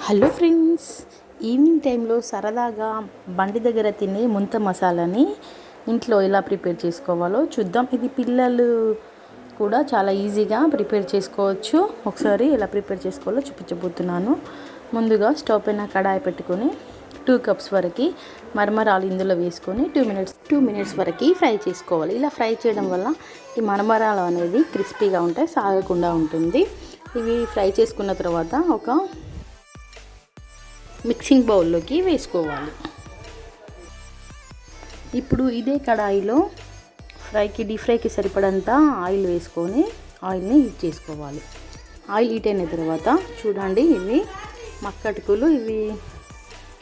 Hello friends, evening టైంలో సరదాగా బండి దగ్గర తినే ముంత మసాలాని ఇంట్లో ఎలా ప్రిపేర్ చేసుకోవాలో చూద్దాం. ఇది పిల్లలు కూడా చాలా ఈజీగా ప్రిపేర్ చేసుకోవచ్చు. ఒకసారి ఎలా ప్రిపేర్ చేసుకోవాలో చూపించబోతున్నాను. ముందుగా స్టవ్ పైన కడాయి పెట్టుకొని 2 కప్స్ వరకు మరమరాలు ఇందులో వేసుకొని 2 మినిట్స్ వరకు ఫ్రై చేసుకోవాలి. ఇలా ఫ్రై చేయడం వల్ల ఈ మరమరాలు అనేది క్రిస్పీగా ఉంటాయి, సాగకుండా ఉంటుంది. ఇవి ఫ్రై చేసుకున్న తర్వాత ఒక మిక్సింగ్ బౌల్లోకి వేసుకోవాలి. ఇప్పుడు ఇదే కడాయిలో డీప్ ఫ్రైకి సరిపడంత ఆయిల్ వేసుకొని ఆయిల్ని హీట్ చేసుకోవాలి. ఆయిల్ హీట్ అయిన తర్వాత చూడండి, ఇవి మక్కటుకులు, ఇవి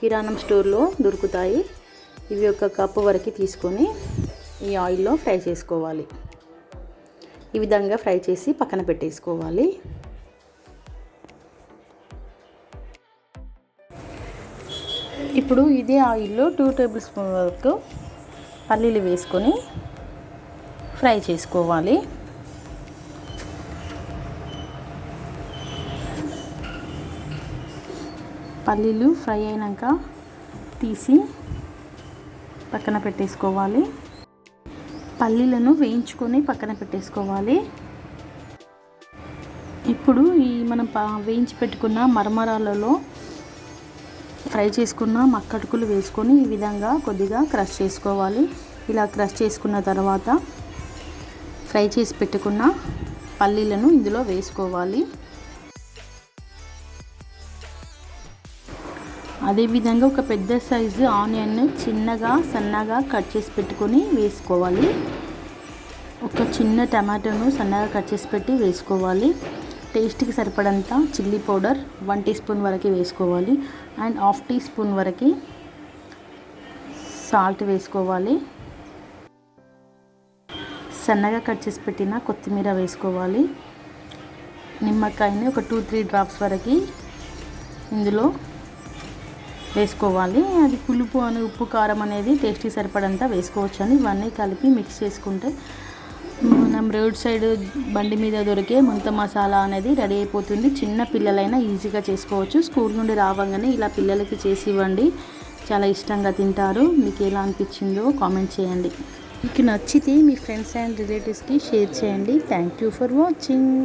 కిరాణం స్టోర్లో దొరుకుతాయి. ఇవి 1 కప్పు వరకు తీసుకొని ఈ ఆయిల్లో ఫ్రై చేసుకోవాలి. ఈ విధంగా ఫ్రై చేసి పక్కన పెట్టేసుకోవాలి. ఇప్పుడు ఇదే ఆయిల్లో 2 టేబుల్ స్పూన్ వరకు పల్లీలు వేసుకొని ఫ్రై చేసుకోవాలి. పల్లీలు ఫ్రై అయినాక తీసి పక్కన పెట్టేసుకోవాలి. పల్లీలను వేయించుకొని పక్కన పెట్టేసుకోవాలి. ఇప్పుడు మనం వేయించి పెట్టుకున్న మరమరాలలో ఫ్రై చేసుకున్న మక్కటుకులు వేసుకొని ఈ విధంగా కొద్దిగా క్రష్ చేసుకోవాలి. ఇలా క్రష్ చేసుకున్న తర్వాత ఫ్రై చేసి పెట్టుకున్న పల్లీలను ఇందులో వేసుకోవాలి. అదేవిధంగా ఒక పెద్ద సైజు ఆనియన్ సన్నగా కట్ చేసి పెట్టుకొని వేసుకోవాలి. ఒక చిన్న టమాటోను సన్నగా కట్ చేసి పెట్టి వేసుకోవాలి. టేస్ట్కి సరిపడంత చిల్లీ పౌడర్ 1 టీ స్పూన్ వరకు వేసుకోవాలి. అండ్ 1/2 టీ స్పూన్ వరకు సాల్ట్ వేసుకోవాలి. సన్నగా కట్ చేసి పెట్టిన కొత్తిమీర వేసుకోవాలి. నిమ్మకాయని ఒక 2-3 డ్రాప్స్ వరకు ఇందులో వేసుకోవాలి. అది పులుపు అని ఉప్పు కారం అనేది టేస్ట్కి సరిపడంత వేసుకోవచ్చు. అని ఇవన్నీ కలిపి మిక్స్ చేసుకుంటే మనం రోడ్ సైడ్ బండి మీద దొరికే ముంత మసాలా అనేది రెడీ అయిపోతుంది. చిన్న పిల్లలైనా ఈజీగా చేసుకోవచ్చు. స్కూల్ నుండి రావంగానే ఇలా పిల్లలకి చేసి ఇవ్వండి, చాలా ఇష్టంగా తింటారు. మీకు ఎలా అనిపించిందో కామెంట్ చేయండి. మీకు నచ్చితే మీ ఫ్రెండ్స్ అండ్ రిలేటివ్స్కి షేర్ చేయండి. Thank you for watching.